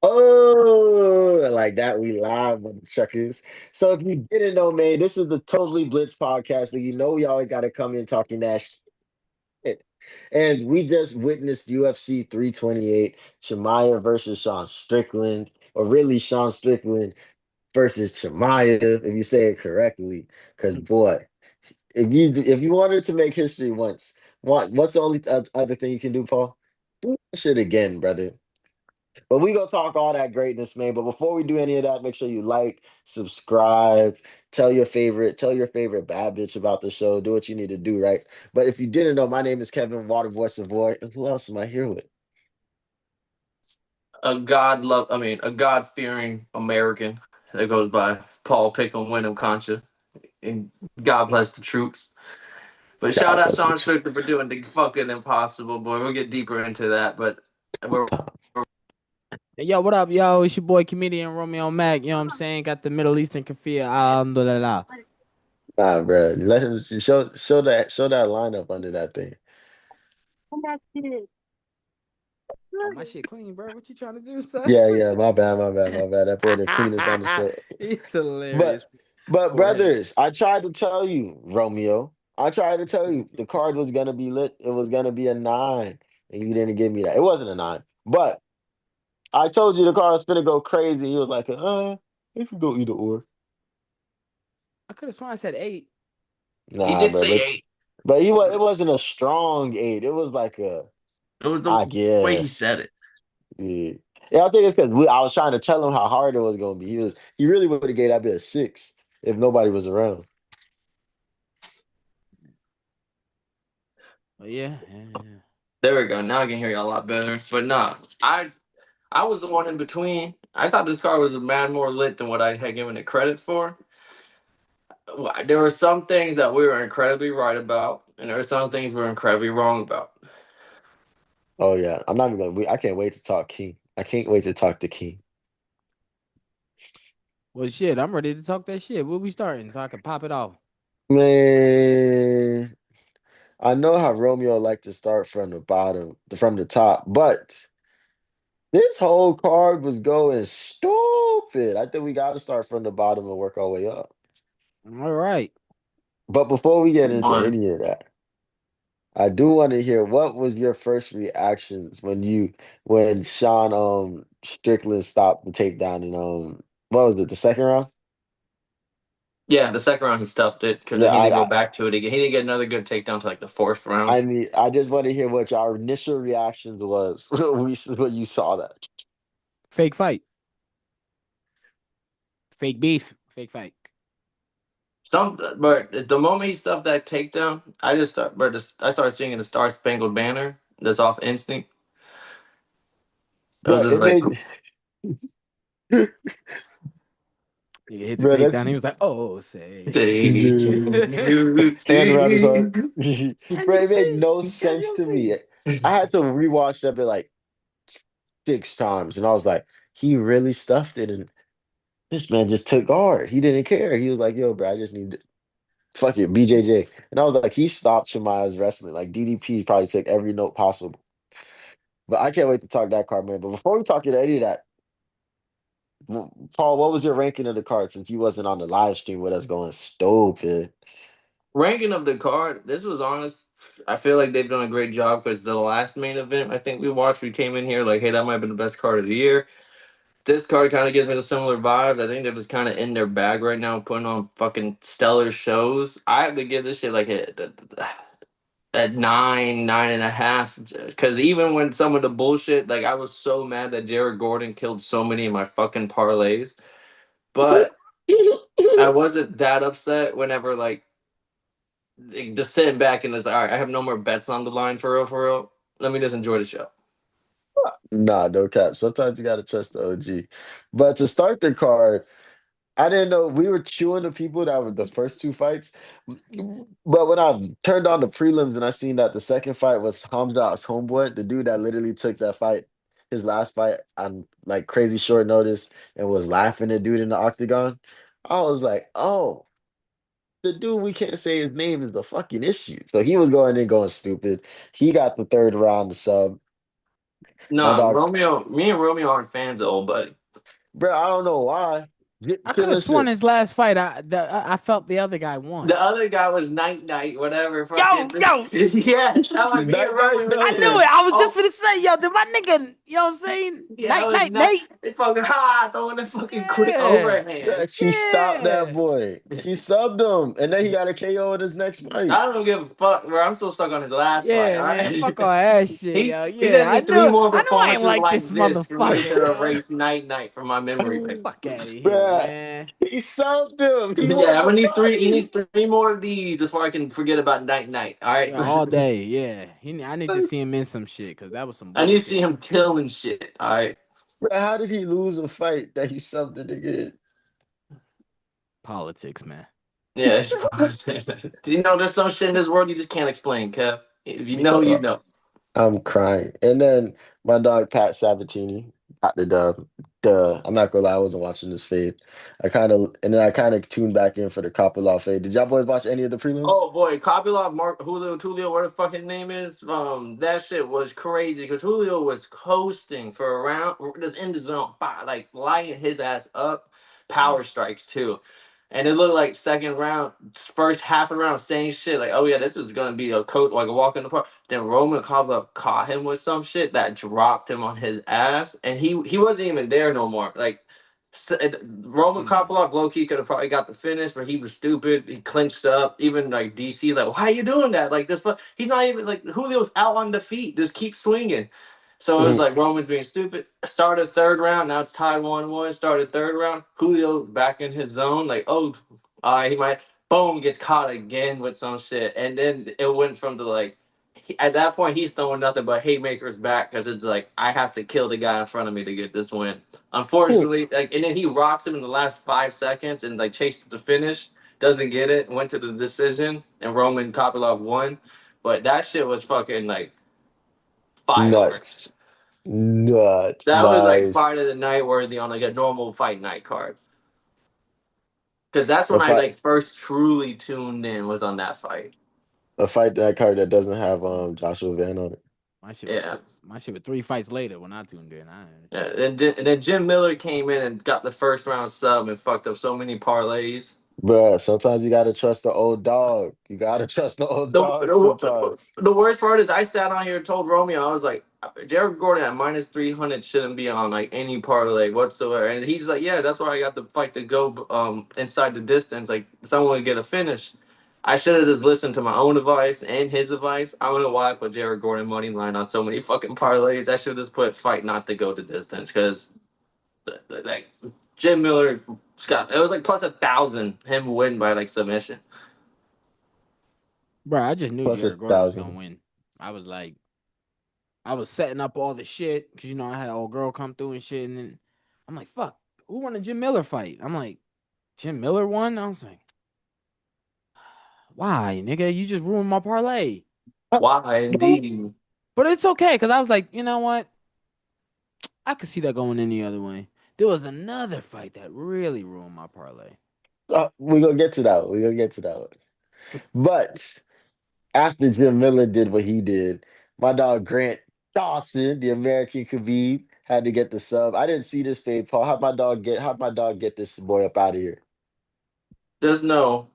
Oh, like that. We live on the truckers. So if you didn't know, man, this is the Totally Blitz podcast. So you know we always got to come in talking that shit. And we just witnessed UFC 328, Shemaya versus Sean Strickland, or really Sean Strickland versus Shemaya, if you say it correctly. Because boy, if you wanted to make history once, what's the only other thing you can do, Paul? Do that shit again, brother. But we gonna talk all that greatness, man. But before we do any of that, make sure you like, subscribe, tell your favorite bad bitch about the show. Do what you need to do, right? But if you didn't know, my name is Kevin Water Voice of Boy. And who else am I here with? a God fearing American that goes by Paul Pickle Wyndham Concha, and God bless the troops. But shout God out bless Sean you. Strickland for doing the fucking impossible, boy. We'll get deeper into that, but we're Hey, yo, what up, yo? It's your boy comedian Romeo Mac. You know what I'm saying? Got the Middle Eastern kafir. Alhamdulillah. Nah, bro. Let him show that lineup under that thing. Oh, my shit clean, bro. What you trying to do, son? Yeah, yeah. My bad, my bad, my bad. That boy the cleanest on the show. He's But hilarious. but Forehead. brothers, I tried to tell you, Romeo. I tried to tell you the card was gonna be lit. It was gonna be a nine, and you didn't give me that. It wasn't a nine, but I told you the card was gonna go crazy. He was like, it could go either or. I could have sworn I said 8. he Nah, did bro, say but 8. it wasn't a strong eight. It was like a, It was the I way he guess. said it. Yeah, yeah. I think it's because I was trying to tell him how hard it was gonna be. He really would have gave that bit a six if nobody was around. Oh, yeah. Yeah. There we go. Now I can hear you a lot better. But nah, I was the one in between. I thought this car was a man more lit than what I had given it credit for. There were some things that we were incredibly right about, and there were some things we were incredibly wrong about. Oh yeah, I'm not even gonna. I can't wait to talk King. I can't wait to talk to King. Well, shit, I'm ready to talk that shit. Where we starting so I can pop it off? Man, I know how Romeo like to start from the bottom, from the top, but this whole card was going stupid. I think we got to start from the bottom and work our way up. All right. But before we get into One. any of that, I do want to hear what was your first reactions when Sean Strickland stopped the takedown in what was it, the second round? Yeah, the second round he stuffed it because Yeah, then he didn't go I back to it again. He didn't get another good takedown to like the fourth round. I just want to hear what your initial reactions was when you saw that. Fake fight. Fake beef. Fake fight. But the moment he stuffed that takedown, I started singing the Star Spangled Banner. That's off instinct. It was Bro, just it like, made He hit the bro, takedown. that's He was like, "Oh, say, take you hand around his heart. to. can Bro, you it made see? no Can sense you to me. see?" I had to rewatch that bit like six times, and I was like, he really stuffed it, and this man just took guard. He didn't care. He was like, yo, bro, I just need to fuck it, BJJ. And I was like, he stopped Shemaya's wrestling. Like DDP probably took every note possible. But I can't wait to talk that card, man. But before we talk into any of that, Paul, what was your ranking of the card since you wasn't on the live stream with us going stupid? Ranking of the card, this was honest. I feel like they've done a great job because the last main event I think we watched, we came in here like, hey, that might have been the best card of the year. This card kind of gives me the similar vibes. I think they're just kind of in their bag right now, putting on fucking stellar shows. I have to give this shit like at 9, 9.5. Because even when some of the bullshit, like I was so mad that Jared Gordon killed so many of my fucking parlays, but I wasn't that upset whenever just sitting back and it's like, all right, I have no more bets on the line for real, for real. Let me just enjoy the show. Nah, no cap. Sometimes you gotta trust the OG. But to start the card, I didn't know we were chewing the people that were the first two fights. But when I turned on the prelims and I seen that the second fight was Hamzat's homeboy, the dude that literally took that fight, his last fight on like crazy short notice and was laughing at dude in the octagon. I was like, oh, the dude we can't say his name is the fucking issue. So he was going in going stupid. He got the third round to sub. My No, dog, me and Romeo aren't fans of old buddy. bro, I don't know why. I could have sworn Listen, his last fight. I felt the other guy won. The other guy was Night, whatever. Yo, Fucking yo, yeah, that was me and night, night, Romeo was I sitting knew there. it. I was just Oh, gonna say, yo, did my nigga, you know what I'm saying? yeah, I Night, was night, not. Nate. They fucking throwing a fucking quick Yeah, overhand. yeah, he stopped that yeah, boy. He subbed him, and then he got a KO in his next fight. I don't give a fuck, bro. I'm still stuck on his last fight. yeah, All man. right, Fuck all that shit, yo. he's Yeah, gonna need three more I knew I ain't performances like this like this for me motherfucker, to yo. erase Night from my memory banks. Fuck out of here, Bruh, man. he subbed him. He Yeah, won I'm the gonna need three. He fight. needs three more of these before I can forget about Night. All right. Yeah, all day. Yeah, I need to see him in some shit because that was some I need to see bullshit. him killing shit. All right. Bruh, how did he lose a fight that he subbed the nigga in? Politics, man. Yeah. You know, there's some shit in this world you just can't explain, Kev. If you know, Makes you know. sense. I'm crying. And then my dog Pat Sabatini got the dub. Duh. I'm not gonna lie, I wasn't watching this fade. I kind of tuned back in for the Kopylov fade. Did y'all boys watch any of the prelims? Oh boy, Kopilov, Mark Julio, what the fuck his name is? That shit was crazy because Julio was coasting for a round, just in the zone, like lighting his ass up, Mm. power strikes too, and it looked like second round, first half of the round, same shit. Like, oh yeah, this is gonna be a coat like a walk in the park. Then Roman Kopilov caught him with some shit that dropped him on his ass, and he wasn't even there no more. Like. Roman Mm. Kopilov low key could have probably got the finish, but he was stupid. He clinched up. Even like DC, like, why are you doing that? Like this, he's not even like Julio's out on the feet. Just keep swinging. So it was Mhm. like Roman's being stupid. Started third round. Now it's tied 1-1. Started third round. Julio back in his zone. Like, oh, all right, he might. Boom, gets caught again with some shit, and then it went from the like at that point he's throwing nothing but haymakers back because it's like I have to kill the guy in front of me to get this win. Unfortunately, like and then he rocks him in the last 5 seconds and like chases the finish, doesn't get it, went to the decision, and Roman Kopilov won. But that shit was fucking like Nuts. fireworks. Nuts. That was like Nice. fight of the night worthy on like a normal fight night card. Because that's A when I fight like first truly tuned in was on that fight. a fight that card that doesn't have Joshua Van on it. Yeah. My shit was 3 fights later when I tuned in. Yeah, and then Jim Miller came in and got the first round sub and fucked up so many parlays. Bruh, sometimes you gotta trust the old dog. You gotta trust the old The, dog the, sometimes. the worst part is I sat on here and told Romeo, I was like, Jared Gordon at minus 300 shouldn't be on like any parlay whatsoever. And he's like, yeah, that's why I got the fight to go inside the distance. Like someone would get a finish. I should have just listened to my own advice and his advice. I don't know why I put Jared Gordon money line on so many fucking parlays. I should have just put fight not to go to distance because like Jim Miller got it was like plus 1,000 him win by like submission. Bro, I just knew Plus a Jared Gordon was gonna thousand. win. I was like, I was setting up all the shit because I had old girl come through and shit, and then I'm like, fuck, who won the Jim Miller fight? I'm like, Jim Miller won. I was like, why, nigga? You just ruined my parlay. Why indeed? But it's okay because I was like, you know what? I could see that going any other way. There was another fight that really ruined my parlay. We're gonna get to that one. We're gonna get to that one. But after Jim Miller did what he did, my dog Grant Dawson, the American Khabib, had to get the sub. I didn't see this fade, Paul. How'd my dog get this boy up out of here? Just know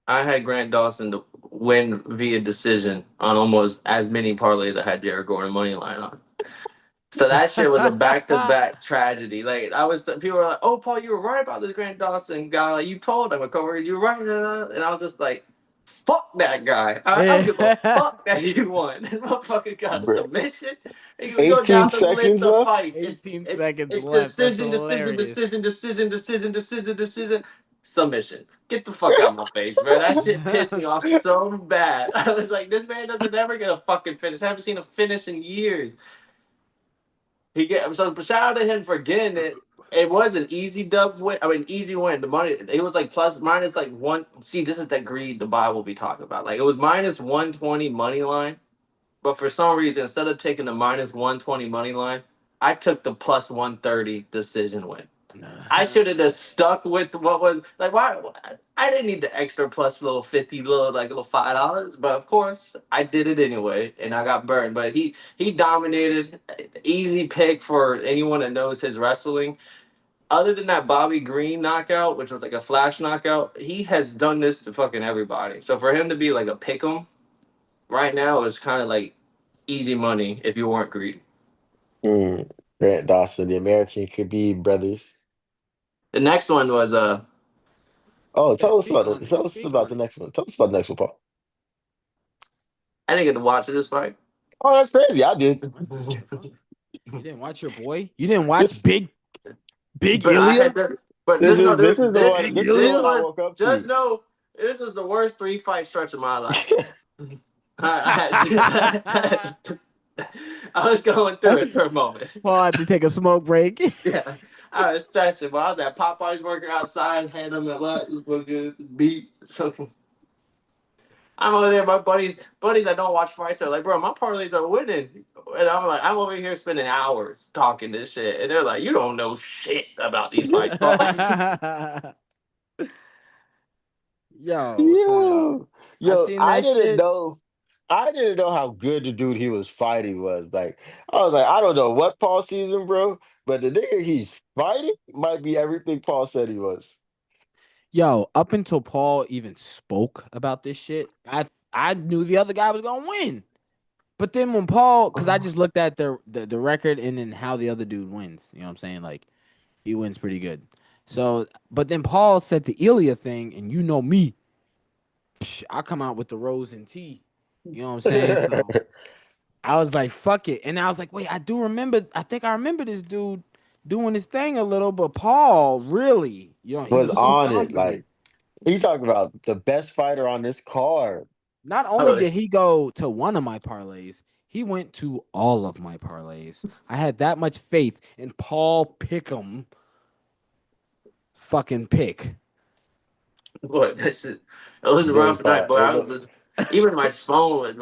I had Grant Dawson to win via decision on almost as many parlays I had Jared Gordon money line on. So that shit was a back to back tragedy. Like people were like, "Oh, Paul, you were right about this Grant Dawson guy. Like you told him a cover, you were right." And I was just like, "Fuck that guy. I don't give a fuck that he won. This motherfucker got a Bruh. submission. And we go 18 down the list seconds of left? fights. 18 It's seconds it's left. That's decision, hilarious. submission. Get the fuck out of my face, bro. That shit pissed me off so bad. I was like, this man doesn't ever get a fucking finish. I haven't seen a finish in years. Shout out to him for getting it. It was an easy dub win. I mean, easy win. The money it was like plus minus like one. See, this is that greed the Bible be talking about. Like it was minus 120 money line, but for some reason instead of taking the minus 120 money line, I took the plus 130 decision win. I should have just stuck with what was like. Why I didn't need the extra plus little 50, little $5, but of course I did it anyway, and I got burned. But he dominated. Easy pick for anyone that knows his wrestling. Other than that Bobby Green knockout, which was like a flash knockout, he has done this to fucking everybody. So for him to be like a pick 'em right now is kind of like easy money if you weren't greedy. Grant Dawson, the American Khabib brothers. The next one was Oh, Yeah, tell us speak about on it. it. Tell us Speak about on the it. next one. Tell us about the next one, Paul. I didn't get to watch this fight. Oh, that's crazy. I did. What the fuck? You didn't watch your boy? You didn't watch This Big But I Ilya? had to. But this just know is this. this is the This one. Big This is the this one Ilya? I was woke up just to. know this was the worst 3 fight stretch of my life. I, I was going through it for a moment. Paul had to take a smoke break. Yeah, I was stressing. But I was at Popeyes working outside, had them at what was looking beat. So I'm over there. My buddies that don't watch fights are like, bro, my parlays are winning, and I'm like, I'm over here spending hours talking this shit, and they're like, you don't know shit about these fights, bro. Yo, son. Yo, I yo, seen I that didn't shit. know. I didn't know how good the dude he was fighting was. Like, I was like, I don't know what Paul season, bro, but the nigga he's fighting might be everything Paul said he was. Yo, up until Paul even spoke about this shit, I knew the other guy was gonna win. But then when Paul, because I just looked at the record and then how the other dude wins. You know what I'm saying? Like he wins pretty good. So, but then Paul said the Ilya thing, and you know me, I come out with the rose and tea. You know what I'm saying? So I was like, fuck it. And I was like, wait, I do remember, I think I remember this dude doing his thing a little, but Paul really, he Was was so on it. confident. Like, he's talking about the best fighter on this card. Not I only did was he go to one of my parlays, he went to all of my parlays. I had that much faith in Paul Pick'em fucking pick. Boy, that shit. It was a They rough night, fought. boy. I was just even my phone was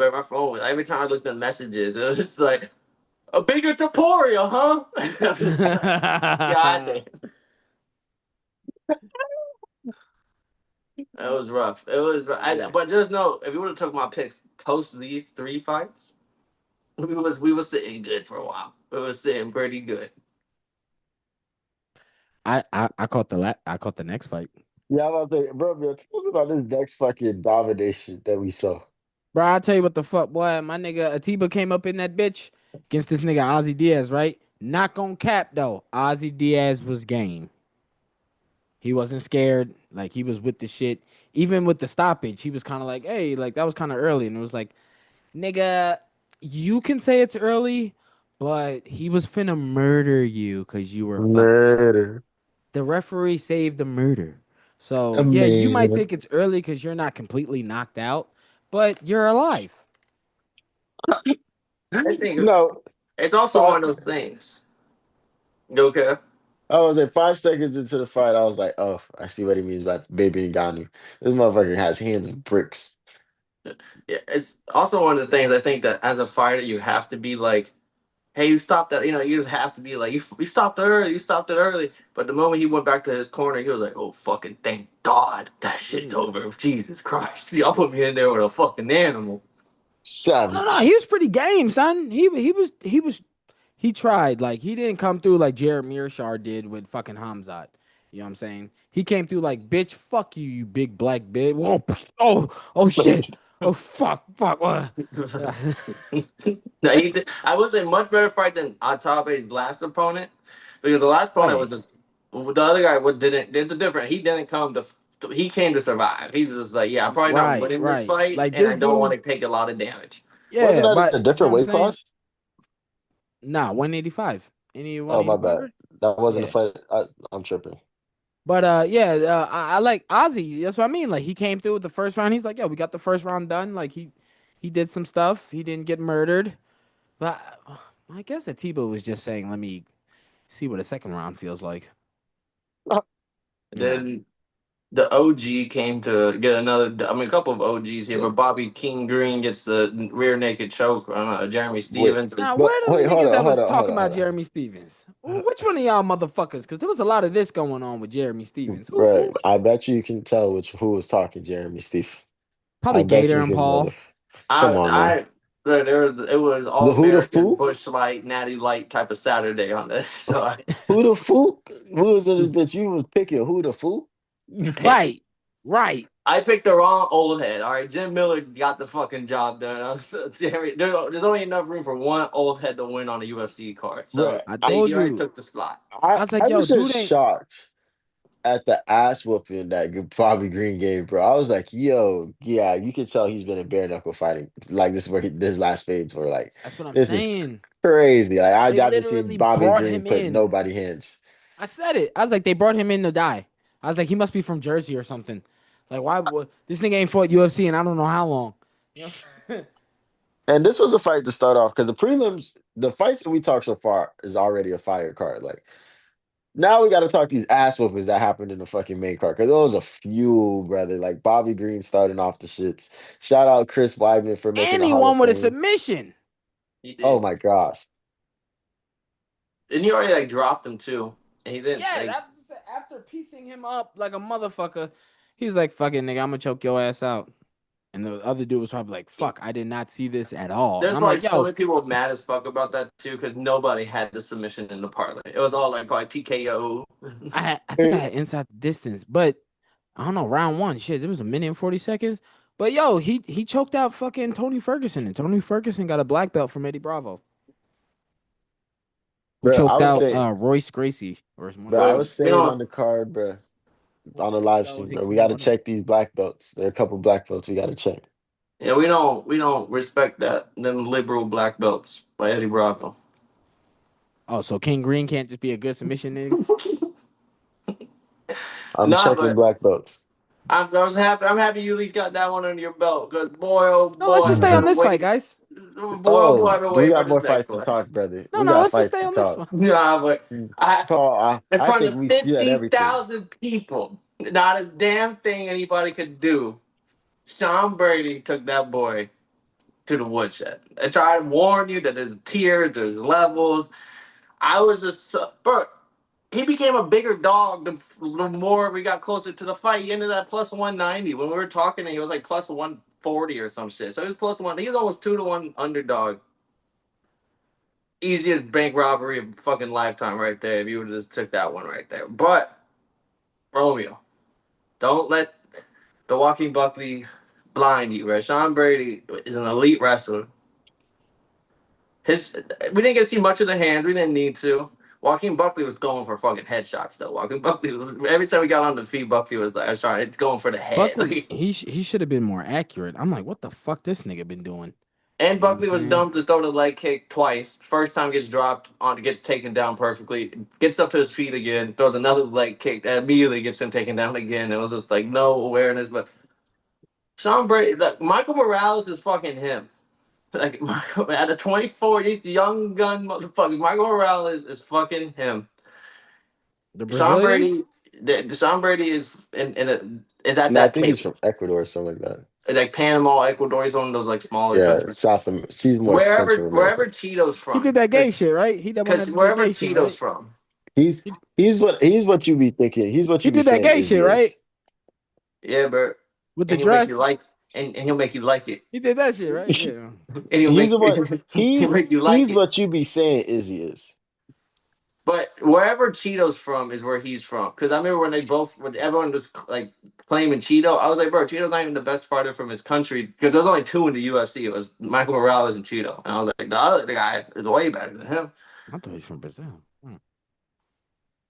every time I looked at messages, it was just like a bigger Taporia, huh? I'm just like, God damn. It was rough. It was, Yeah. but just know if you would have took my picks post these 3 fights, we was sitting good for a while. We was sitting pretty good. I I caught the next fight. Yeah, I'm about to say, bro, tell us about this next fucking domination that we saw. Bro, I'll tell you what the fuck, boy. My nigga Atiba came up in that bitch against this nigga Ozzy Diaz, right? Not gonna cap though. Ozzy Diaz was game. He wasn't scared. Like he was with the shit. Even with the stoppage, he was kind of like, hey, like that was kind of early. And it was like, nigga, you can say it's early, but he was finna murder you because you were fucking up. Murder. The referee saved the murder. So yeah, you might Amazing. think it's early because you're not completely knocked out, but you're alive. I think No, it's also one five, of those things. You okay? I was at 5 seconds into the fight. I was like, oh, I see what he means by baby Ngannou. This motherfucker has hands of bricks. Yeah, it's also one of the things I think that as a fighter you have to be like, hey, you stopped that. You just have to be like, you stopped it early. You stopped it early. But the moment he went back to his corner, he was like, oh fucking thank God that shit's Mm. over. Jesus Christ, y'all put me in there with a fucking animal. No, Savage. he was pretty game, son. He tried. Like he didn't come through like Jared Mearshar did with fucking Hamzat. You know what I'm saying? He came through like, bitch, fuck you, you big black bitch. Whoa, oh shit. Oh fuck. No, I would say much better fight than Atabe's last opponent, because the last opponent Right. was just the other guy. What didn't? It's a different. He didn't come to. He came to survive. He was just like, yeah, I'm probably not winning this Right. fight, Like and this I don't want dude, to take a lot of damage. Wasn't yeah, that but a you know different what I'm weight saying? class? Nah, 185. Any Oh, my bad. 185er? That wasn't a Yeah. fight. I'm tripping. But yeah, I like Ozzy. That's what I mean. Like he came through with the first round. He's like, yo, we got the first round done. Like he did some stuff. He didn't get murdered. But I guess that Tebow was just saying, let me see what a second round feels like. And You know. then the OG came to get another. I mean, a couple of OGs here, but Bobby King Green gets the rear naked choke on Jeremy Wait, Stevens. Now, but where are wait, them hold niggas on, that hold was on, hold talking on, about hold on. Jeremy Stevens? Which one of y'all motherfuckers? Because there was a lot of this going on with Jeremy Stevens. Right. I bet you can tell who was talking, Jeremy Steve. I Probably bet Gator you and can Paul. Come on now. It was all The who the American fool? Bush Light, Natty Light type of Saturday on this. So Who the fool? Who was in this bitch? You was picking who the fool? Right, right. I picked the wrong old head. All right, Jim Miller got the fucking job done. There's only enough room for one old head to win on a UFC card, Bruh, so I he told already you. took the spot. I was like, I yo, was just dude ain't. shocked at the ass whooping that Bobby Green gave, bro. I was like, yo, yeah, you can tell he's been in bare knuckle fighting. Like this is where this last fades were like, That's what I'm this is saying. crazy. Like I They haven't seen literally Bobby brought Green him put in. nobody hands. I said it. I was like, they brought him in to die. I was like, he must be from Jersey or something. Like, why? This nigga ain't fought UFC and I don't know how long. You know? And this was a fight to start off because the prelims, the fights that we talked so far is already a fire card. Like now we got to talk these ass whoopers that happened in the fucking main card because there was a few, brother. Like Bobby Green starting off the shits. Shout out Chris Weidman for making And the he Hall of won with a Fame. submission. He Oh did, my gosh. and he already like dropped him too. And he didn't Yeah, like. after piecing him up like a motherfucker, he was like, fuck it, nigga, I'm gonna choke your ass out. And the other dude was probably like, fuck, I did not see this at all. And There's I'm probably like, so yo, many people mad as fuck about that too because nobody had the submission in the parlay. It was all like probably TKO. I think I had inside the distance, but I don't know, round one, shit, it was a minute and 40 seconds. But yo, he choked out fucking Tony Ferguson, and Tony Ferguson got a black belt from Eddie Bravo, who Bro, I choked was out saying, Royce Gracie or one bro, of I them But was niggas. we saying don't. on the card, bro, on the live Canelo, stream, bro, we Hickson, got to one of them. check these black belts. There are a couple black belts we got to check. Yeah, we don't respect that them liberal black belts by Eddie Bravo. Oh, so King Green can't just be a good submission nigga? I'm Nah, checking but black belts. I was happy. I'm happy you at least got that one under your belt. Cause boy, oh No, let's boy, just I've stay on Mhm. been this fight, waiting. guys. Boy, oh boy, Oh, I've been we waiting for got this more next fights to one. talk, brother. No, We no, got let's just fights stay to on this talk. one. Nah, but I Paul, in I front think of you had everything. 50,000 people, not a damn thing anybody could do. Sean Brady took that boy to the woodshed. I tried to warn you that there's tiers, there's levels. I was just, bro. He became a bigger dog the more we got closer to the fight. He ended at plus 190. When we were talking, he was like plus 140 or some shit. So he was plus one. He was almost 2-1 underdog. Easiest bank robbery of fucking lifetime right there. If you would have just took that one right there. But Romeo, don't let the Walking Buckley blind you, right? Sean Brady is an elite wrestler. We didn't get to see much of the hands. We didn't need to. Joaquin Buckley was going for fucking headshots though. Joaquin Buckley was every time we got on the feet, Buckley was like, sorry, it's going for the head. Buckley, he should have been more accurate. I'm like, what the fuck this nigga been doing? And You know what I'm Buckley was saying? dumb to throw the leg kick twice. First time gets dropped on, gets taken down perfectly. Gets up to his feet again, throws another leg kick that immediately gets him taken down again. It was just like no awareness. But Sean Brady, like, Michael Morales is fucking him. Like at a 24, he's the young gun motherfucker. Michael Morales is fucking him. The Sean Brazilian? Brady, Sean Brady is at No, I that think he's table, from Ecuador or something like that. like Panama, Ecuador. He's one of those like smaller Yeah, countries. South America. She's more Wherever Central America. wherever Cheeto's He did from, that gay shit, right? He that one because that did that wherever gay shit, Cheeto's right? from, He's He, he's what you be thinking. He's what he you be did that saying gay Izzy shit, right? is. yeah, bro, With the and he'll make you dress. like, and he'll make you like it, He did that shit, right? Yeah. and he'll He's make the one. he'll make you like He's it. what you be saying Izzy is. But wherever Cheeto's from is where he's from. Because I remember when everyone was like claiming Cheeto, I was like, bro, Cheeto's not even the best fighter from his country. Because there's only two in the UFC. It was Michael Morales and Cheeto. And I was like, the other guy is way better than him. I thought he's from Brazil.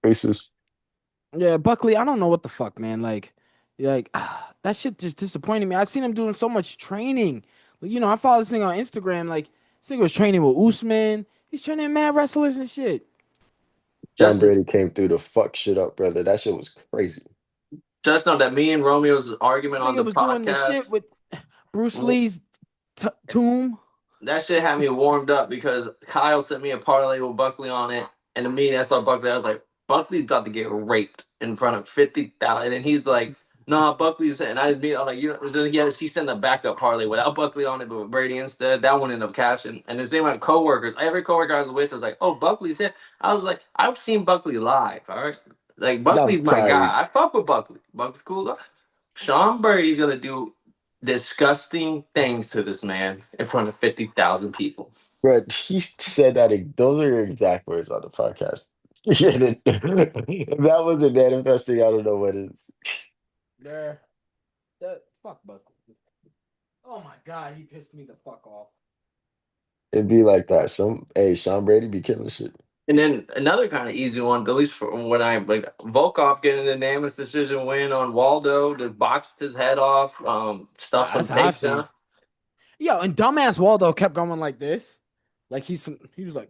Racist. Yeah, Buckley, I don't know what the fuck, man. That shit just disappointed me. I seen him doing so much training. Like, I follow this thing on Instagram. Like, this thing was training with Usman. He's training mad wrestlers and shit. John Just, Brady came through to fuck shit up, brother. That shit was crazy. just know that me and Romeo's This argument on nigga the was doing the podcast, shit with Bruce Lee's tomb. that shit had me warmed up because Kyle sent me a parlay with Buckley on it. And to me, I saw Buckley. I was like, Buckley's got to get raped in front of 50,000. And he's like, No, Buckley's and I just beat. I'm like, you know, so he sent a backup parlay without Buckley on it, but with Brady instead. That one ended up cashing. And the same with coworkers. Every coworker I was with was like, "Oh, Buckley's hit." I was like, "I've seen Buckley live. All right, like I'm Buckley's my crying. guy. I fuck with Buckley. Buckley's cool. Sean Brady's gonna do disgusting things to this man in front of 50,000 people. Bro, he said that those are your exact words on the podcast. If that wasn't manifesting, I don't know what is. There. That fuck Buckley. Oh my god, he pissed me the fuck off. It'd be like that. Sean Brady be killing shit. And then another kind of easy one, at least for when I like Volkov getting an unanimous decision win on Waldo, just boxed his head off, stuffed some That's how I've seen. takedown. Yo, and dumbass Waldo kept going like this. Like he was like,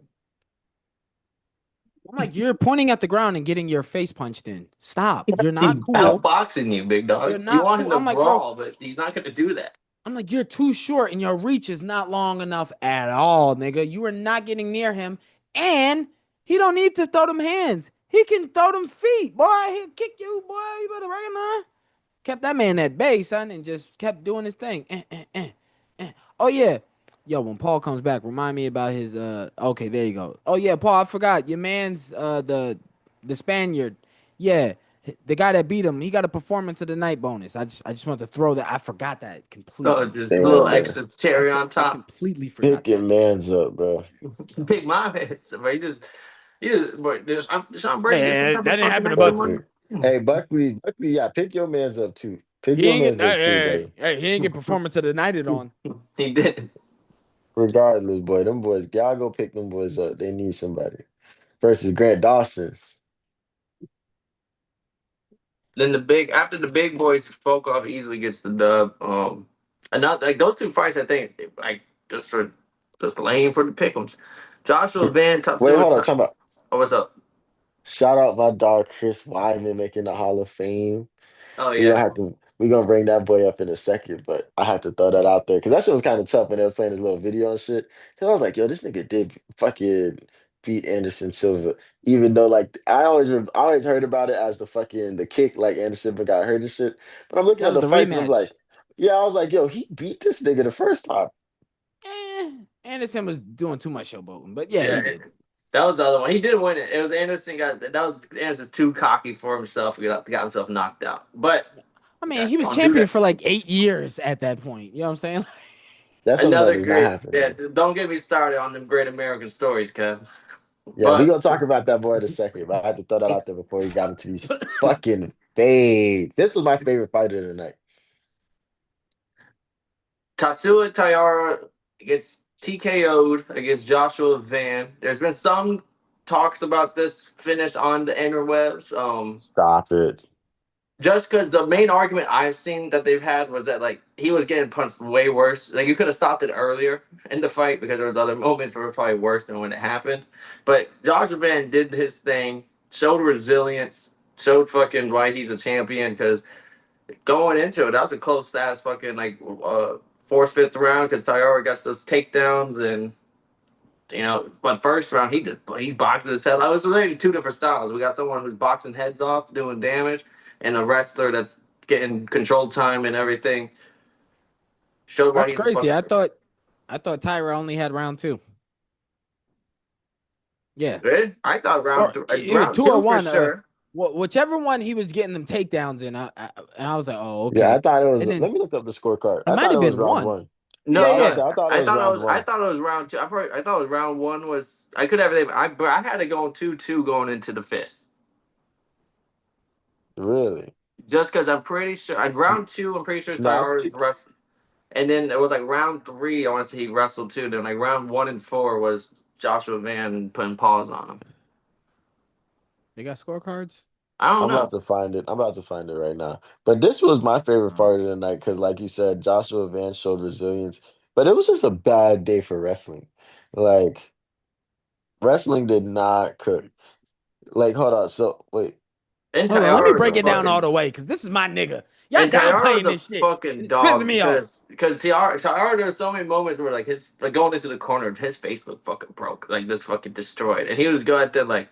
I'm like, you're pointing at the ground and getting your face punched in. Stop. You're He's not cool. outboxing you, big You're dog. You not want him cool. to I'm like, bro, brawl, but he's not going to do that. I'm like, you're too short and your reach is not long enough at all, nigga. You are not getting near him. And he don't need to throw them hands. He can throw them feet. Boy, he'll kick you, boy. You better recognize. Kept that man at bay, son, and just kept doing his thing. Oh yeah. Yo, when Paul comes back, remind me about his okay, there you go. Oh yeah, Paul, I forgot. Your man's the Spaniard. Yeah. The guy that beat him, he got a performance of the night bonus. I just wanted to throw that. I forgot that So completely. just a little Damn, bro. extra cherry on I top. completely forgot Pick your that. mans up, bro. Pick my man. So, bro, but Sean Brady get some Hey, type that of didn't fucking happen to extra Buckley. money. Buckley. Hey, Buckley, yeah, pick your mans up too. Pick He your ain't mans get up too, hey, brother. hey, he ain't get performance of the night it on. He did. Regardless, boy, them boys, y'all go pick them boys up. They need somebody. Versus Grant Dawson. Then after the big boys, Volkov easily gets the dub. Another like those two fights, I think like just laying for the pickums. Joshua Van Wait, Tatsuo. hold on. Talk about Oh, what's up? shout out my dog Chris Weidman making the Hall of Fame. Oh We gonna yeah. have to we gonna bring that boy up in a second, but I had to throw that out there because that shit was kind of tough when they was playing his little video and shit. Because I was like, yo, this nigga did fucking beat Anderson Silva, even though like I always heard about it as the kick, like Anderson Silva got hurt and shit. But I'm looking That at was the the fights and I'm like, rematch. yeah, I was like, yo, he beat this nigga the first time. Eh, Anderson was doing too much showboating, but yeah, he Yeah. did. That was the other one. He did win it. It was Anderson Anderson's too cocky for himself. He got himself knocked out. But I mean, he was don't do champion that. for like 8 years at that point. You know what I'm saying? That's something that Another does not great. happen, Yeah, man. don't get me started on them great American stories, Kev. Yeah, we But gonna talk about that more in a second, but I had to throw that out there before we got into these fucking fades. This was my favorite fighter tonight. Tatsuya Taira gets TKO'd against Joshua Van. There's been some talks about this finish on the interwebs. Stop it. Just because the main argument I've seen that they've had was that like he was getting punched way worse. Like you could have stopped it earlier in the fight because there was other moments where it was probably worse than when it happened. But Joshua Van did his thing, showed resilience, showed fucking why he's a champion. Because going into it, that was a close ass fucking like fourth, fifth round because Tyara got those takedowns and but first round he's boxing his head. I was related two different styles. We got someone who's boxing heads off, doing damage, and a wrestler that's getting control time and everything. Showed why That's he's a crazy. fucking. I thought Tyra only had round two. Yeah, Good. I thought or either round two or two for one. sure. Whichever one he was getting them takedowns in. And I was like, oh, Yeah, I okay. thought it was. And then Let me look up the scorecard. it I might thought it have was been round one. one. Yeah, No, I No, was about to yeah. say I thought it was round I one. thought it was round two. I thought it was round one was. I could have everything. I had it going 2-2 going into the fifth. Really? Just because I'm pretty sure at round two, I'm pretty sure No, I Tyra's think wrestling. And then it was like round three, I want to say he wrestled too. Then like round one and four was Joshua Van putting paws on him. They got scorecards. I don't I'm about know. to find it. I'm about to find it right now. But this was my favorite Oh. part of the night because, like you said, Joshua Vance showed resilience. But it was just a bad day for wrestling. Like wrestling did not cook. Like, hold on. So wait, And Hold on, let me Tyara's break a it down all fucking the way because this is my nigga. Y'all and Tyara's downplaying a this shit. fucking It's pissing dog me off. because Tyara there's so many moments where like his like going into the corner, his face looked fucking broke, like just fucking destroyed, and he was going there like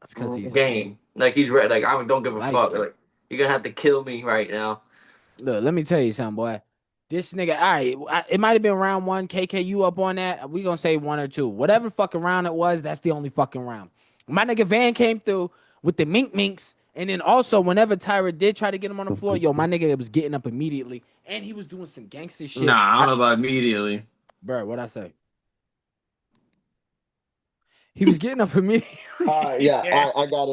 That's because he's game, like he's ready, like I don't give a fuck, lifestyle. like You're gonna have to kill me right now. Look, let me tell you something, boy. This nigga, all right, it might have been round one. KKU up on that. We gonna say one or two. Whatever fucking round it was, that's the only fucking round. My nigga Van came through with the minks. And then also, whenever Tyra did try to get him on the floor, yo, my nigga was getting up immediately. And he was doing some gangster shit. Nah, I don't know about immediately. Bro, what'd I say? He was getting up immediately. Yeah, I got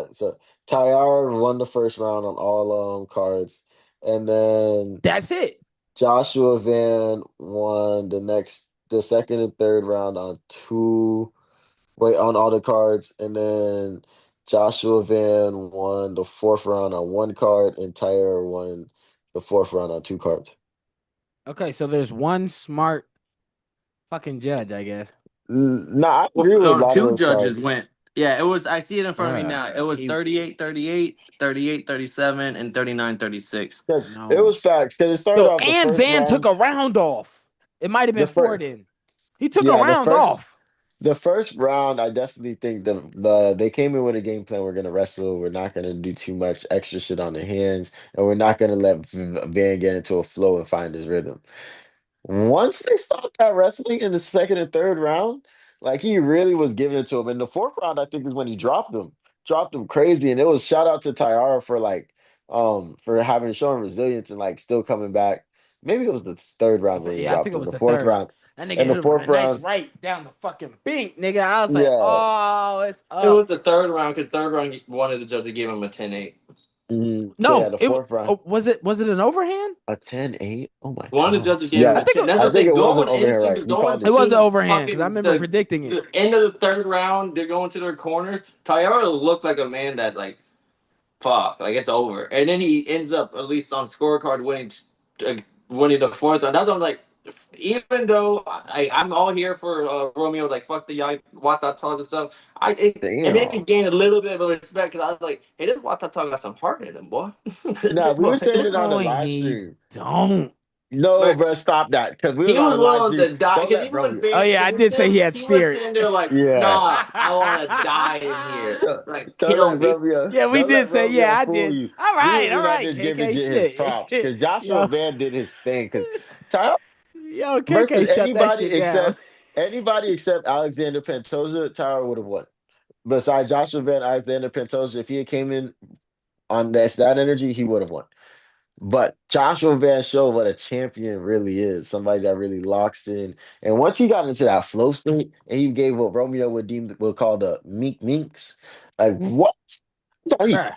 it. So Tyar won the first round on all cards, and then That's it. Joshua Van won the second and third round on on all the cards, and then Joshua Van won the fourth round on one card, and Tyre won the fourth round on two cards. Okay, so there's one smart fucking judge, I guess. No, I agree with a lot of Two those judges cards. went. Yeah, it was. I see it in front of me Bruh, now. It was 38-38, 38-37, and 39-36. 'Cause it No. was facts because it started Yo, off the and first Van took round. a round off. It might have The been four first, then. He took a yeah, round off. the first round. I definitely think they came in with a game plan. We're gonna wrestle. We're not gonna do too much extra shit on the hands, and we're not gonna let Van get into a flow and find his rhythm. Once they stopped that wrestling in the second and third round, like he really was giving it to him. In the fourth round, I think is when he dropped him crazy. And it was shout out to Tyara for for having shown resilience and like still coming back. Maybe it was the third round when he Yeah, I think dropped it him. was The the fourth third. round. That nigga In the hit him with a fourth nice round, right down the fucking bink, nigga. I was like, yeah. oh, it's It was up. the third round because third round one of the judges gave him a 10-8. So yeah, No, the fourth round, was it an overhand? a 10-8. Oh my One of the judges gosh. gave him I a Yeah, think 10. That's I what I'm think saying. it was an Going overhand, into right? the He called going it it. was an to overhand because I fucking remember predicting it. the end of the third round, they're going to their corners. Tyara looked like a man that like fuck, like it's over. And then he ends up at least on scorecard uh, winning the fourth round. That's what I'm like. Even though I'm all here for Romeo, like fuck the guy Watata and stuff. It made me Damn. gain a little bit of respect because I was like, hey, this Watata got some heart in him, boy. Nah, we were saying it on the No, live he stream. don't. No, But bro, stop that. Because we was he on was the live willing stream. to die Don't because let even when bro. Oh Van yeah, I did finished say him, he had he was spirit. sitting there like, Yeah. nah, I want to die in here. Like, Don't kill let me. Romeo. Yeah, we Don't did let say, yeah, Romeo I fool did. you. We was All just out right, there giving KK Jit his props shit. because Joshua Yo, Van did his thing. Because Tyler yo, KK versus shut that shit down. anybody except Alexander Pantoja, Tyler would have won. Besides Joshua Van, Alexander Pantoja, if he had came in on that energy, he would have won. But Joshua Van showed what a champion really is, somebody that really locks in. And once he got into that flow state and he gave what Romeo would call the minks, like what? He, Bruh,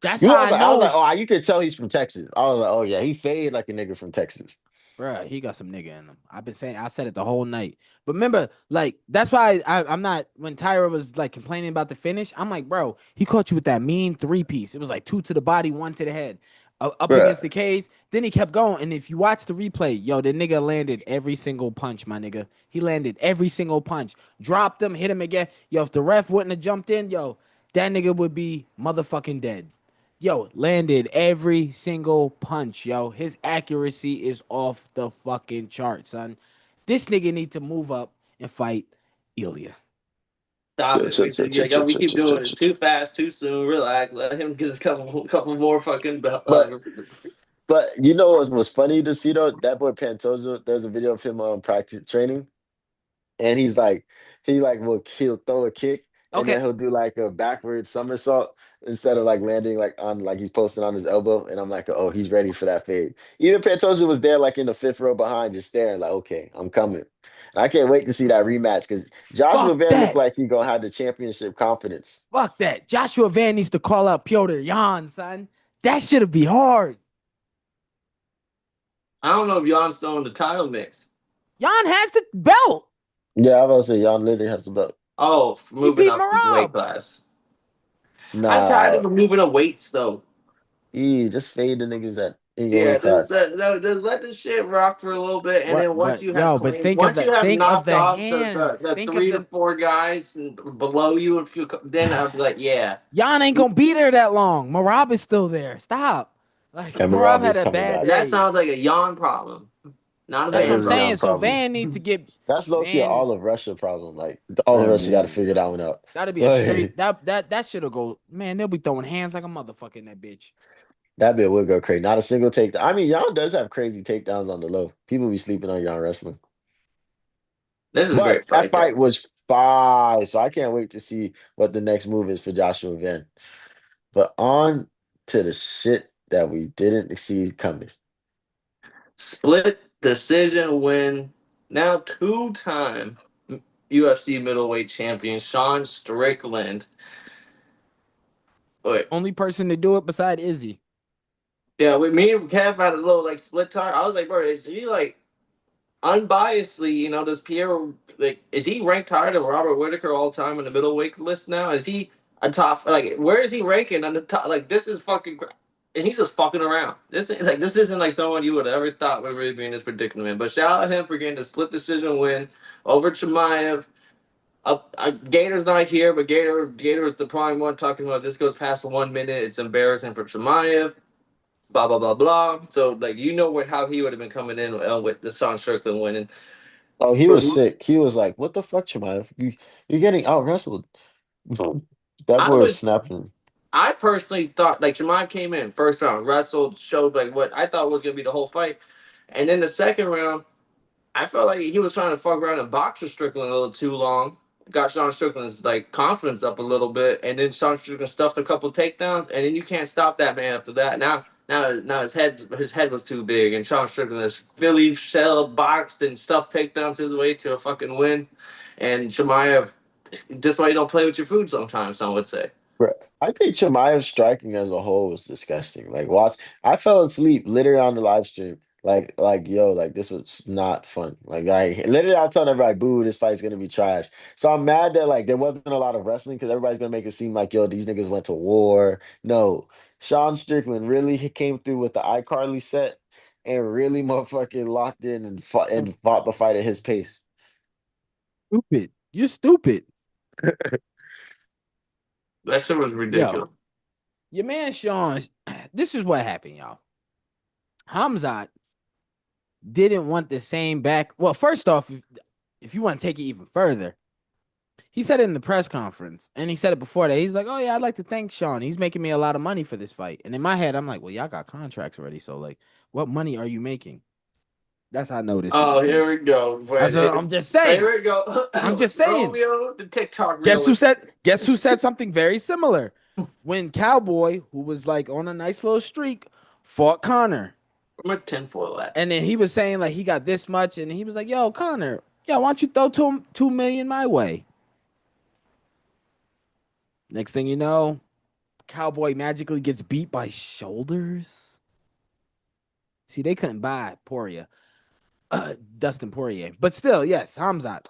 that's you how know, I I was like, know. oh, you could tell he's from Texas. I was like, oh yeah, he fade like a nigga from Texas. Bruh, he got some nigga in him. I said it the whole night. But remember, like, that's why I'm not, when Tyra was like complaining about the finish, I'm like, bro, he caught you with that mean three-piece. It was like two to the body, one to the head. Up against Bruh. the cage. Then he kept going. And if you watch the replay, yo, the nigga landed every single punch, my nigga. He landed every single punch. Dropped him, hit him again. Yo, if the ref wouldn't have jumped in, yo, that nigga would be motherfucking dead. Yo, landed every single punch, yo. His accuracy is off the fucking chart, son. This nigga need to move up and fight Ilya. Stop it. We keep doing it too fast, too soon. Relax. Let him get a couple more fucking. But but you know what was funny to see though? That boy Pantoja, there's a video of him on practice training. And he'll throw a kick and Okay. then he'll do like a backward somersault instead of like landing like on like he's posting on his elbow. And I'm like, oh, he's ready for that fade. Even Pantoja was there like in the fifth row behind, just staring like, okay, I'm coming. And I can't wait to see that rematch because Joshua Fuck Van looked that. like he gonna have the championship confidence. Fuck that. Joshua Van needs to call out Piotr Jan, son. That should be hard. I don't know if Jan's still in the title mix. Jan has the belt. Yeah, I was gonna say Jan literally has the belt. Oh, He moving beat up the weight Marab. class. I'm tired Nah, of moving of weights though. just fade the niggas that in your Yeah, weight class. just let this shit rock for a little bit, and What? then But yo, but once you have think of knocked the off hands. the Think of 3 to 4 guys below you, then I'd be like, yeah, Jan ain't gonna be there that long. Marab is still there. Stop. Like And Marab Marab had is a coming bad back. that day. sounds like a yawn problem. Not a That's That what I'm Van is a problem. saying. young So problem. Van need to get That's low key Van. all of Russia problem. Like all of Russia got to Man, figure that one out. that'll be a straight Like, that should go. Man, they'll be throwing hands like a motherfucker in that bitch. that bit would go crazy. Not a single takedown. I mean, y'all does have crazy takedowns on the low. People be sleeping on y'all wrestling. This is a But great that fight, though. fight was fire. So I can't wait to see what the next move is for Joshua Van. But on to the shit that we didn't see coming. Split decision win. Now two-time UFC middleweight champion Sean Strickland. Wait, Only person to do it beside Izzy. yeah, with me and Kev had a little like split time. I was like, bro, is he like unbiasedly, does Pierre like is he ranked higher than Robert Whitaker all time in the middleweight list now? Is he a top like where is he ranking on the top? Like this is and he's just fucking around. This isn't like someone you would have ever thought would really be in this predicament. But shout out him for getting a split decision win over Chimaev. Gator's not here, but Gator is the prime one talking about this goes past 1 minute. It's embarrassing for Chimaev. Blah blah blah blah. So like how he would have been coming in with the Sean Strickland winning. Oh, he For was sick. He was like, "What the fuck, Chimaev? You're getting out wrestled." That I boy was was snapping. I personally thought like Jemai came in first round, wrestled, showed like what I thought was gonna be the whole fight, and then the second round, I felt like he was trying to fuck around and box with Strickland a little too long. Got Sean Strickland's like confidence up a little bit, and then Sean Strickland stuffed a couple takedowns, and then you can't stop that man after that. Now his head was too big, and Sean Strickland is Philly shell boxed and stuffed takedowns his way to a fucking win. And Shemaev, just why you don't play with your food sometimes. Some would say. Bro, I think Chimaev's striking as a whole was disgusting. Like, watch, I fell asleep literally on the live stream. Yo, like this was not fun. Like, literally, I told everybody, "Boo, this fight's gonna be trash." So I'm mad that like there wasn't a lot of wrestling because everybody's gonna make it seem like, yo, these niggas went to war. No, Sean Strickland really came through with the iCarly set and really motherfucking locked in and fought the fight at his pace. Stupid. You're stupid. That shit was Yo, ridiculous. your man Sean, this is what happened, y'all. Hamzat didn't want the same back. Well, first off, if you want to take it even further, he said it in the press conference, and he said it before that. He's like, "Oh yeah, I'd like to thank Sean. He's making me a lot of money for this fight." And in my head, I'm like, "Well, y'all got contracts already, so like, what money are you making?" That's how I know this shit was Oh, fake. here we go. That's what I'm just saying. Here we go. I'm just saying. Romeo, the TikTok Guess who realist. said? Guess who said something very similar? When Cowboy, who was like on a nice little streak, fought Connor. I'm a tinfoil at. And then he was saying like he got this much, and he was like, "Yo, Connor, yeah, why don't you throw 2 million my way?" Next thing you know, Cowboy magically gets beat by Shoulders. See, they couldn't buy Poirier, Dustin Poirier, but still, yes, Hamzat.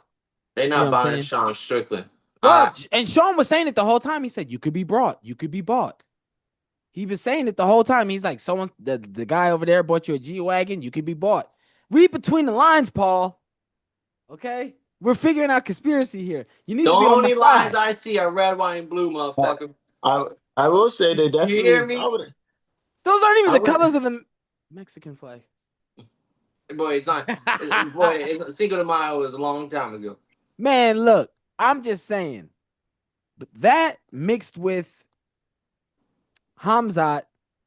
They You know not what I'm buying saying? Sean Strickland. Well, and Sean was saying it the whole time. He said, "You could be brought. You could be bought." He was saying it the whole time. He's like, the guy over there bought you a G-Wagon. You could be bought. Read between the lines, Paul. Okay? We're figuring out conspiracy here. You need The to be on my only lines side. I see are red, white, and blue, I motherfucker. I will say they You hear definitely. I me? would. Those aren't even I the would. colors of the Mexican flag. Boy, it's not. Boy, Cinco de Mayo was a long time ago. Man, look, I'm just saying. But that mixed with Hamzat,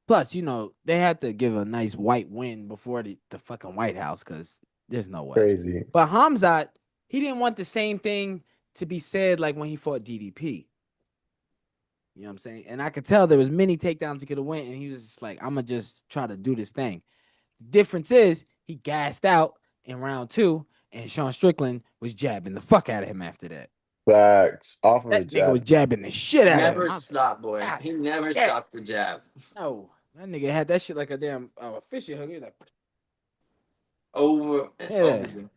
plus, they had to give a nice white win before the fucking White House because there's no way. Crazy. But Hamzat, he didn't want the same thing to be said like when he fought DDP. You know what I'm saying? And I could tell there was many takedowns he could have went, and he was just like, "I'm gonna just try to do this thing." Difference is he gassed out in round 2, and Sean Strickland was jabbing the fuck out of him after that. Facts. Off of a That nigga was jab. jabbing the shit out of Never him. stop, boy. God, He never yeah. stops the jab. No, that nigga had that shit like a damn fishing hook. He was like, Over and yeah. over.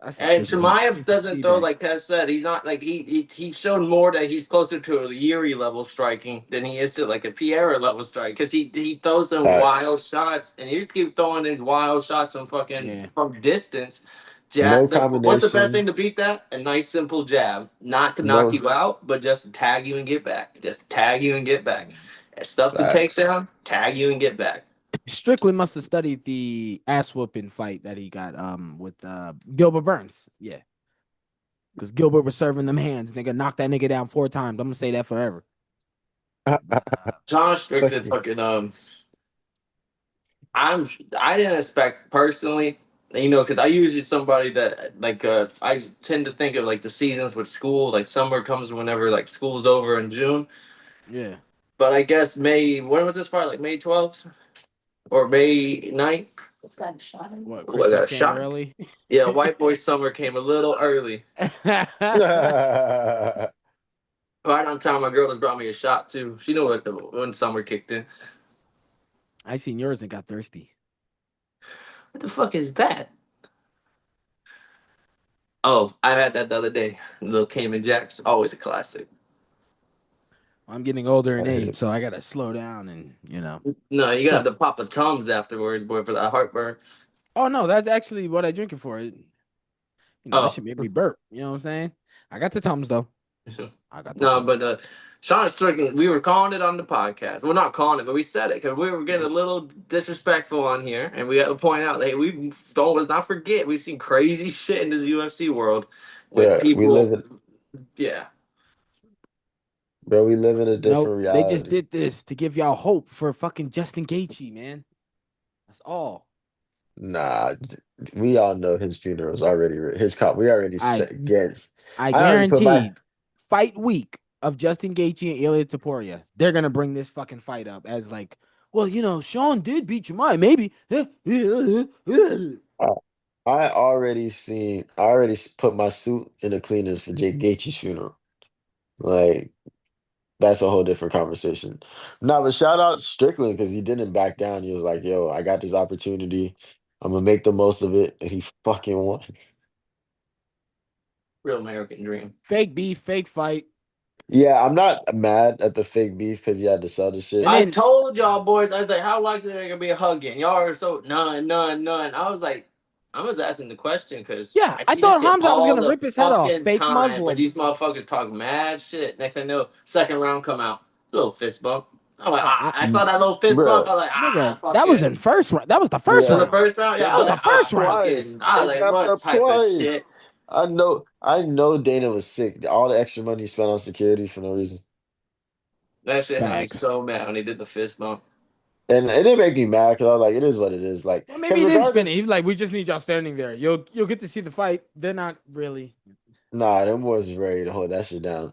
That's a And fishing hook. Chimaev doesn't throw like Tess said. He's not like he showed more that he's closer to a Yuri level striking than he is to like a Pierre level strike because he throws them wild Facts. shots and you keep throwing these wild shots from from distance. No Jab. What's the best thing to combinations. beat that? A nice simple jab, not to knock No you out, but just to tag you and get back. Just tag you and get back. Stuff to take facts. down, tag you and get back. Strickland must have studied the ass whooping fight that he got with Gilbert Burns. Yeah. Because Gilbert was serving them hands. Nigga knocked that nigga down 4 times. I'm gonna say that forever. But John Fuck Strickland you. fucking I didn't expect personally, because I usually somebody that like I tend to think of like the seasons with school, like summer comes whenever like school's over in June. yeah. But I guess May, when was this fight? Like May 12th or May 9th? What, Oh, I got Christmas a came shot. early? Yeah, white boy summer came a little early. Right on time, my girl just brought me a shot too. She knew when summer kicked in. I seen yours and got thirsty. What the fuck is that? Oh, I had that the other day. Little Cayman Jacks, always a classic. I'm getting older in age, so I gotta slow down and. No, you gotta have to Plus, pop a Tums afterwards, boy, for that heartburn. oh no, that's actually what I drink it for. That Oh, should make me burp. You know what I'm saying? I got the Tums though. I got the no, Tums. but Sean Strickland, we were calling it on the podcast. Well, not calling it, but we said it because we were getting a little disrespectful on here, and we had to point out, hey, we don't let's not forget we've seen crazy shit in this UFC world with Yeah, people. Yeah, we live in a Nope, different they just reality. did this to give y'all hope for fucking Justin Gaethje, man. That's all. Nah, we all know his funeral's already his cop. We already I set guess. I I already put my guaranteed fight week of Justin Gaethje and Ilya Taporia, they're gonna bring this fucking fight up as like, well, Sean did beat Jemai, maybe. I I already put my suit in the cleaners for Jake Gaethje's funeral. Like that's a whole different conversation. No, but shout out Strickland because he didn't back down. He was like, "Yo, I got this opportunity. I'm gonna make the most of it," and he fucking won. real American dream. Fake beef, fake fight. Yeah, I'm not mad at the fake beef because he had to sell the And shit. I then told y'all boys, I was like, how likely are gonna be a hugging? Y'all are so none, none, none. I was like, I was asking the question because yeah, I I see this thought shit Hamza was all gonna the rip his head off. fucking Fake time, but Muslim. these motherfuckers talk mad shit. Next thing I know, second round come out, little fist bump. I'm like, Oh, I saw that little fist bump. Bruh. I was like, nigga, fuck that was it. in first round. That was the first Was Yeah. the round. first round? They Yeah, I That was was the like, snapped up first fuck round. it. twice. I They was like, snapped what up type of twice. shit? I know Dana was sick. All the extra money he spent on security for no reason. That shit had me Facts. so mad when he did the fist bump. And it didn't make me mad because I was like, it is what it is. Like, Well, maybe because he didn't spin it. He was regardless, like, "We just need y'all standing there. You'll get to see the fight. They're not really." nah, them boys was ready to hold that shit down.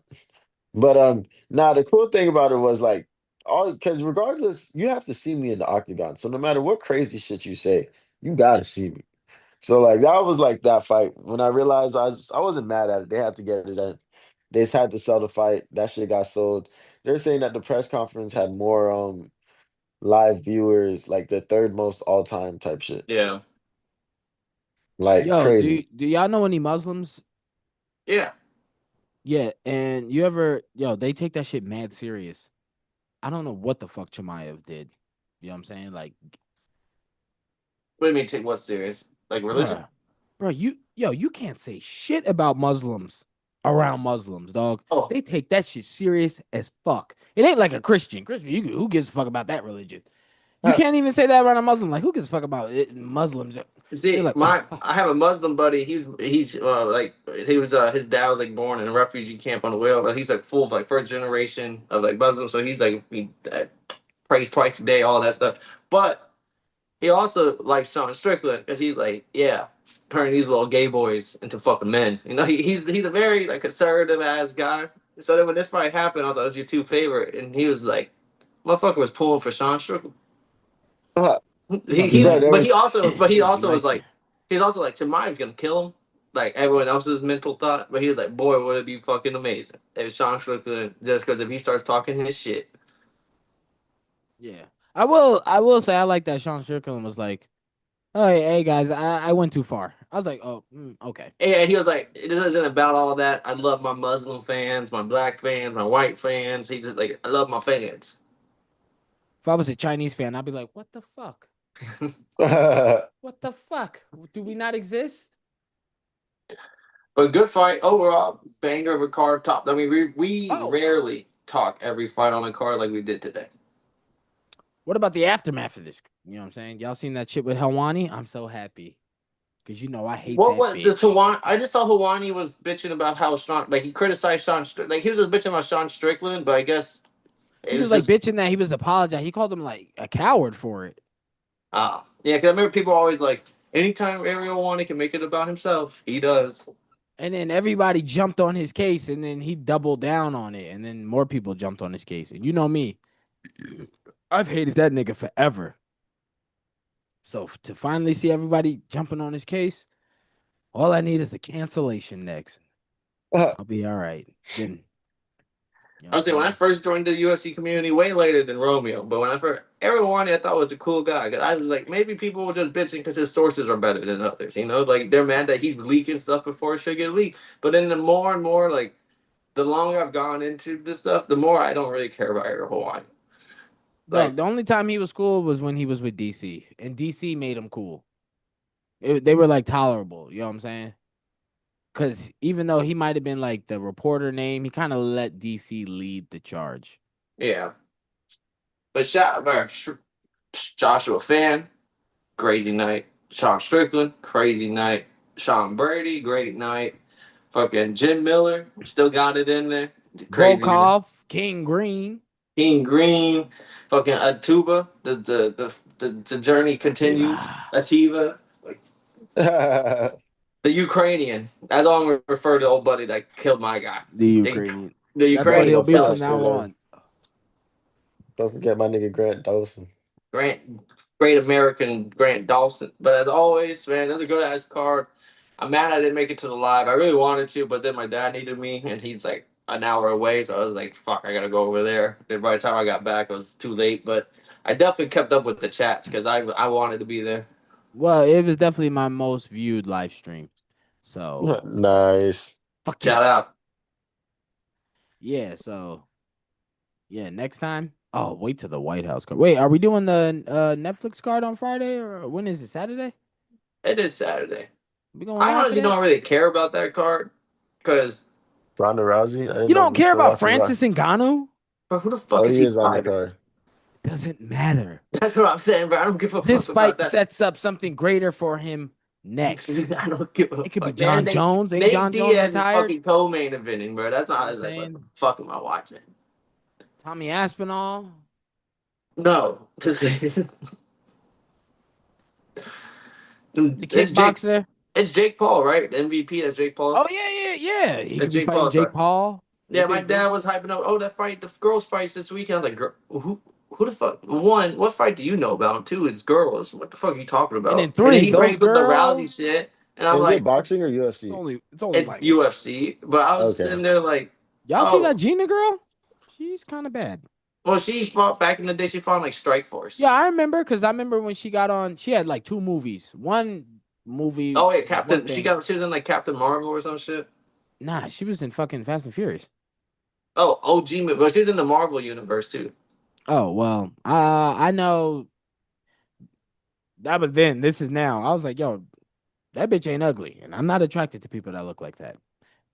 But nah, the cool thing about it was like all because regardless, you have to see me in the octagon. So no matter what crazy shit you say, you gotta see me. So like that was like that fight. When I realized I wasn't mad at it. They had to get it in. They just had to sell the fight. That shit got sold. They're saying that the press conference had more live viewers, like the third most all time type shit. Yeah, Like Yo, crazy. do y'all know any Muslims? yeah. Yeah, and they take that shit mad serious. I don't know what the fuck Chimaev did. You know what I'm saying? Like, What do you mean take what serious? Like religion? bruh, you can't say shit about Muslims around Muslims, dog. Oh, They take that shit serious as fuck. It ain't like a Christian. Who gives a fuck about that religion? You can't even say that around a Muslim. Like, who gives a fuck about it? Muslims? They're see, like, I have a Muslim buddy. He's like he was his dad was like born in a refugee camp on the whale, but he's like full of like first generation of like Muslim. So he's like he prays twice a day, all that stuff. But he also likes Sean Strickland because he's like, yeah, turning these little gay boys into fucking men. He's a very like conservative ass guy. So then when this fight happened, I was like, "What's your two favorite?" And he was like, "Motherfucker was pulling for Sean Strickland." He was, Bro, there was but he he must be also light was skinned. like, he's also like, Tamayo's gonna kill him, like everyone else's mental thought. But he was like, boy, would it be fucking amazing if Sean Strickland, just because if he starts talking his shit, Yeah, I will say I like that Sean Strickland was like, "Oh, hey guys, I went too far." I was like, "Oh, okay." and he was like, it isn't about all that. I love my Muslim fans, my black fans, my white fans. He just like, I love my fans. If I was a Chinese fan, I'd be like, "What the fuck? What the fuck? Do we not exist?" But good fight overall, banger of a card, top. I mean, we Oh, rarely talk every fight on a card like we did today. What about the aftermath of this? You know what I'm saying? Y'all seen that shit with Helwani? I'm so happy. Because I hate What that was this? bitch. I just saw Hawani was bitching about how like he criticized like he was just bitching about Sean Strickland, but I guess He it was was like just bitching that he was apologizing. He called him like a coward for it. yeah. Because I remember people always like anytime Ariel Hawani can make it about himself, he does. And then everybody jumped on his case, and then he doubled down on it, and then more people jumped on his case. And you know me, I've hated that nigga forever. So to finally see everybody jumping on his case, all I need is a cancellation next. I'll be all right. Then, I was saying when I first joined the UFC community, way later than Romeo, but when I first Ariel Hawani, I thought was a cool guy because I was like maybe people were just bitching because his sources are better than others. Like they're mad that he's leaking stuff before it should get leaked. But then the more and more like the longer I've gone into this stuff, the more I don't really care about Ariel Hawani. Dog, the only time he was cool was when he was with DC, and DC made him cool. They were like tolerable. You know what I'm saying? Because even though he might have been like the reporter name, he kind of let DC lead the charge. Yeah. But Joshua Fan, crazy night. Sean Strickland, crazy night. Sean Brady, great night. Fucking Jim Miller, still got it in there. Crazy night. Volkov, King Green. King Green, fucking Atuba. The journey continues. Ativa. The Ukrainian. That's all I'm gonna refer to old buddy that killed my guy. The Ukrainian. The That's what Ukrainian. he'll be from now on. Don't forget my nigga Grant Dawson. Great American Grant Dawson. But as always, man, that's a good ass card. I'm mad I didn't make it to the live. I really wanted to, but then my dad needed me, and he's like an hour away, so I was like, "Fuck, I gotta go over there." And by the time I got back, it was too late. But I definitely kept up with the chats because I wanted to be there. Well, it was definitely my most viewed live stream. So nice. fuck Shout out. Yeah. So yeah, next time. Oh, wait till the White House card. Wait, are we doing the Netflix card on Friday or when is it? Saturday? It is Saturday. We going I live honestly don't really care about that card because Ronda Rousey. you don't care about Francis Ngannou? But who the fuck is he he is on the card? Doesn't matter. That's what I'm saying, bro. I don't give a This fuck fight about that. sets up something greater for him next. I don't give a fuck. It could be John Jones. Ain't Nate John Diaz Jones retired? is fucking co-main eventing, bro. That's not. I was like, what the fuck am I watching? Tommy Aspinall. No, the kickboxer. It's Jake Paul, right? The MVP. That's Jake Paul. Oh yeah. He could be fighting Jake Paul. Yeah, my dad was hyping up. Oh, that fight, the girls' fights this weekend. I was like, who the fuck? One, what fight do you know about? Two, it's girls. What the fuck are you talking about? And then three, he brings up the rowdy shit, and I'm like, is it boxing or UFC? It's only like UFC. But I was sitting there like, y'all see that Gina girl? She's kind of bad. Well, she fought back in the day. She fought like Strike Force. Yeah, I remember because I remember when she got on. She had like 2 movies. One movie. Oh yeah, Captain. She was in like Captain Marvel or some shit. Nah, she was in fucking Fast and Furious. Oh, OG movie. Well, she's in the Marvel universe too. Oh well, I know. That was then. This is now. I was like, yo, that bitch ain't ugly, and I'm not attracted to people that look like that.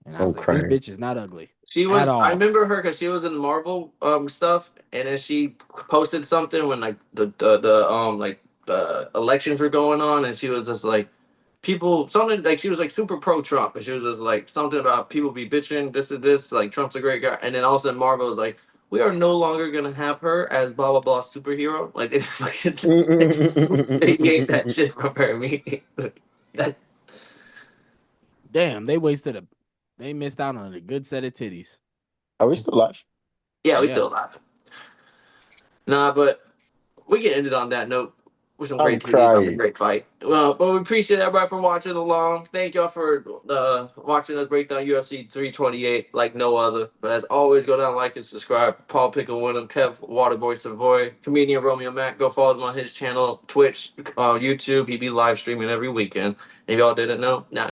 And I was like, this bitch is not ugly. She was. I remember her because she was in Marvel stuff, and then she posted something when like the elections were going on, and she was just like, people something like she was like super pro Trump, and she was just like something about people be bitching this and this, like Trump's a great guy, and then all of a sudden Marvel was like, we are no longer gonna have her as blah blah blah superhero. Like they fucking they gave that shit from her. Damn, they missed out on a good set of titties. Are we still live? Yeah, we still live. Nah, but we can end it on that note with some great titties on the great fight. Well, but we appreciate everybody for watching along. Thank y'all for watching us break down UFC 328 like no other. But as always, go down, like, and subscribe. Paul Pickle Winham, Kev Waterboy Savoy, comedian Romeo Mack. Go follow him on his channel, Twitch, YouTube. He be live streaming every weekend. If y'all didn't know, now